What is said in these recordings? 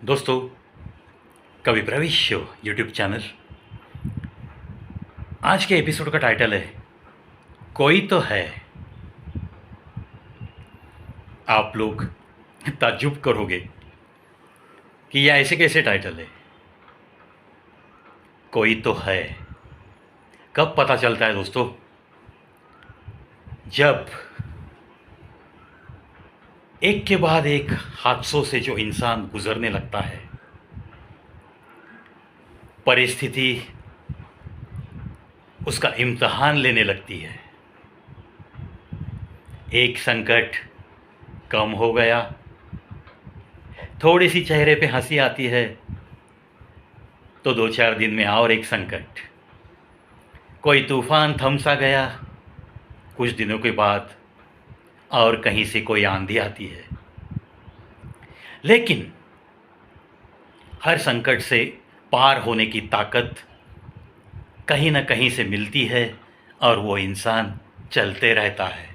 दोस्तों, कवि प्रवेश शो यूट्यूब चैनल। आज के एपिसोड का टाइटल है कोई तो है। आप लोग ताज्जुब करोगे कि यह ऐसे कैसे टाइटल है। कोई तो है कब पता चलता है दोस्तों? जब एक के बाद एक हादसों से जो इंसान गुजरने लगता है, परिस्थिति उसका इम्तिहान लेने लगती है। एक संकट कम हो गया, थोड़ी सी चेहरे पे हंसी आती है, तो 2-4 दिन में और एक संकट। कोई तूफान थम सा गया, कुछ दिनों के बाद और कहीं से कोई आंधी आती है। लेकिन हर संकट से पार होने की ताकत कहीं ना कहीं से मिलती है और वो इंसान चलते रहता है।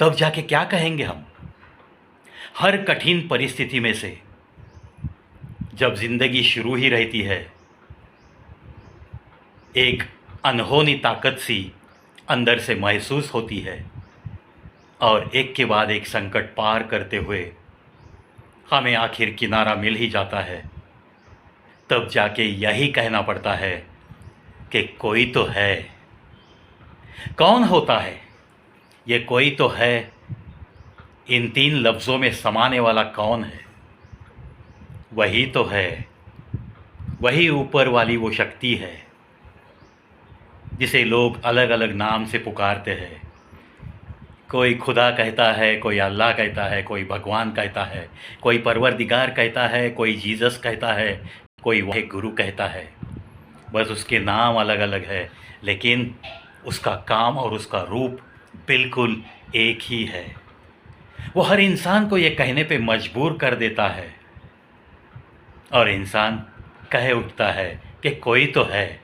तब जाके क्या कहेंगे हम? हर कठिन परिस्थिति में से जब जिंदगी शुरू ही रहती है, एक अनहोनी ताकत सी अंदर से महसूस होती है और एक के बाद एक संकट पार करते हुए हमें आखिर किनारा मिल ही जाता है। तब जाके यही कहना पड़ता है कि कोई तो है। कौन होता है ये कोई तो है? इन 3 लफ्ज़ों में समाने वाला कौन है? वही तो है, वही ऊपर वाली वो शक्ति है जिसे लोग अलग अलग नाम से पुकारते हैं। कोई खुदा कहता है, कोई अल्लाह कहता है, कोई भगवान कहता है, कोई परवरदिगार कहता है, कोई जीसस कहता है, कोई वाहे गुरु कहता है। बस उसके नाम अलग अलग है, लेकिन उसका काम और उसका रूप बिल्कुल एक ही है। वो हर इंसान को ये कहने पे मजबूर कर देता है और इंसान कह उठता है कि कोई तो है,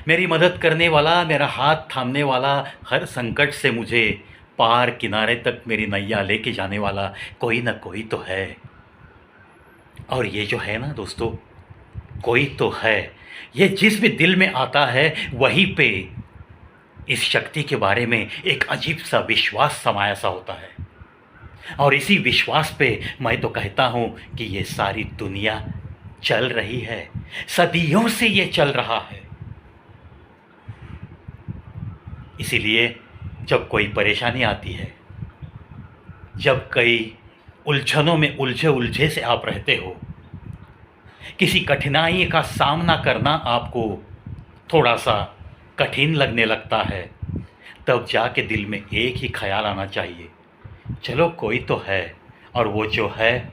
मेरी मदद करने वाला, मेरा हाथ थामने वाला, हर संकट से मुझे पार किनारे तक मेरी नैया लेके जाने वाला कोई ना कोई तो है। और ये जो है ना दोस्तों, कोई तो है, ये जिस भी दिल में आता है वहीं पे इस शक्ति के बारे में एक अजीब सा विश्वास समाया सा होता है। और इसी विश्वास पे मैं तो कहता हूँ कि ये सारी दुनिया चल रही है, सदियों से ये चल रहा है। इसीलिए जब कोई परेशानी आती है, जब कई उलझनों में उलझे उलझे से आप रहते हो, किसी कठिनाई का सामना करना आपको थोड़ा सा कठिन लगने लगता है, तब जाके दिल में एक ही ख्याल आना चाहिए, चलो कोई तो है। और वो जो है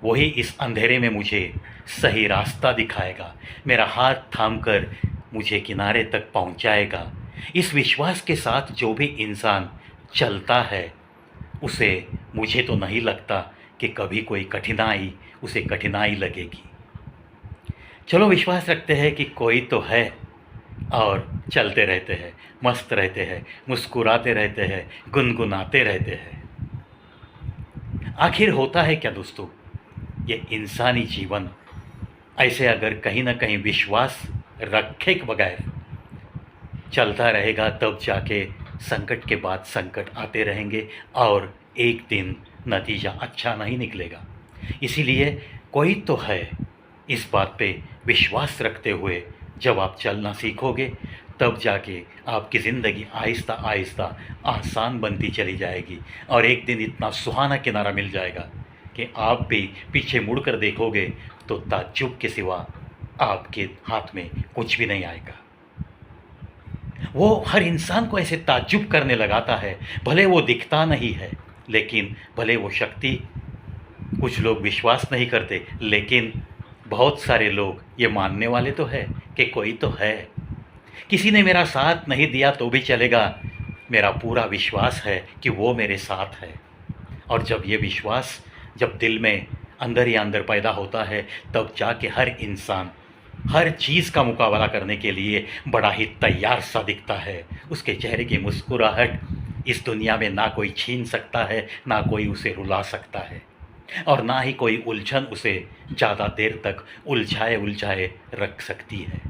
वही इस अंधेरे में मुझे सही रास्ता दिखाएगा, मेरा हाथ थामकर मुझे किनारे तक पहुंचाएगा। इस विश्वास के साथ जो भी इंसान चलता है, उसे मुझे तो नहीं लगता कि कभी कोई कठिनाई उसे कठिनाई लगेगी। चलो विश्वास रखते हैं कि कोई तो है और चलते रहते हैं, मस्त रहते हैं, मुस्कुराते रहते हैं, गुनगुनाते रहते हैं। आखिर होता है क्या दोस्तों, ये इंसानी जीवन ऐसे अगर कहीं ना कहीं विश्वास रखे के बगैर चलता रहेगा, तब जाके संकट के बाद संकट आते रहेंगे और एक दिन नतीजा अच्छा नहीं निकलेगा। इसीलिए कोई तो है, इस बात पे विश्वास रखते हुए जब आप चलना सीखोगे, तब जाके आपकी ज़िंदगी आहिस्ता आहिस्ता आसान बनती चली जाएगी और एक दिन इतना सुहाना किनारा मिल जाएगा कि आप भी पीछे मुड़कर देखोगे तो ताज्जुब के सिवा आपके हाथ में कुछ भी नहीं आएगा। वो हर इंसान को ऐसे ताज्जुब करने लगाता है, भले वो दिखता नहीं है, लेकिन भले वो शक्ति कुछ लोग विश्वास नहीं करते, लेकिन बहुत सारे लोग ये मानने वाले तो है कि कोई तो है। किसी ने मेरा साथ नहीं दिया तो भी चलेगा, मेरा पूरा विश्वास है कि वो मेरे साथ है। और जब ये विश्वास जब दिल में अंदर ही अंदर पैदा होता है, तब जाके हर इंसान हर चीज़ का मुकाबला करने के लिए बड़ा ही तैयार सा दिखता है। उसके चेहरे की मुस्कुराहट इस दुनिया में ना कोई छीन सकता है, ना कोई उसे रुला सकता है। और ना ही कोई उलझन उसे ज़्यादा देर तक उलझाए उलझाए रख सकती है।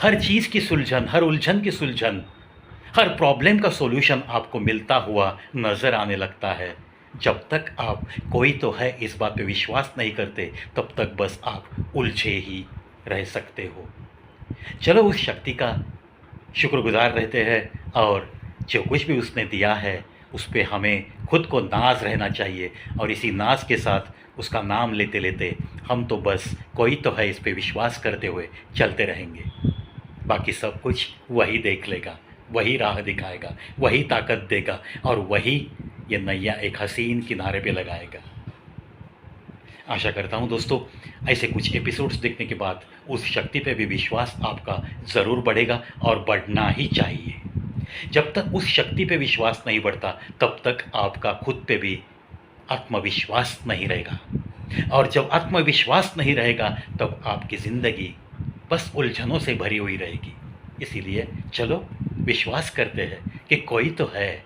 हर चीज़ की सुलझन, हर उलझन की सुलझन, हर प्रॉब्लम का सॉल्यूशन आपको मिलता हुआ नज़र आने लगता है। जब तक आप कोई तो है इस बात पे विश्वास नहीं करते, तब तक बस आप उलझे ही रह सकते हो। चलो उस शक्ति का शुक्रगुज़ार रहते हैं और जो कुछ भी उसने दिया है, उस पे हमें खुद को नाज़ रहना चाहिए और इसी नाज़ के साथ उसका नाम लेते-लेते हम तो बस कोई तो है इस पे विश्वास करते हुए चलते रहेंगे। बाकी सब कुछ वही देख लेगा, वही राह दिखाएगा, वही ताकत देगा और वही ये नैया एक हसीन किनारे पे लगाएगा। आशा करता हूँ दोस्तों, ऐसे कुछ एपिसोड्स देखने के बाद उस शक्ति पे भी विश्वास आपका ज़रूर बढ़ेगा और बढ़ना ही चाहिए। जब तक उस शक्ति पे विश्वास नहीं बढ़ता, तब तक आपका खुद पे भी आत्मविश्वास नहीं रहेगा और जब आत्मविश्वास नहीं रहेगा, तब आपकी ज़िंदगी बस उलझनों से भरी हुई रहेगी। इसीलिए चलो विश्वास करते हैं कि कोई तो है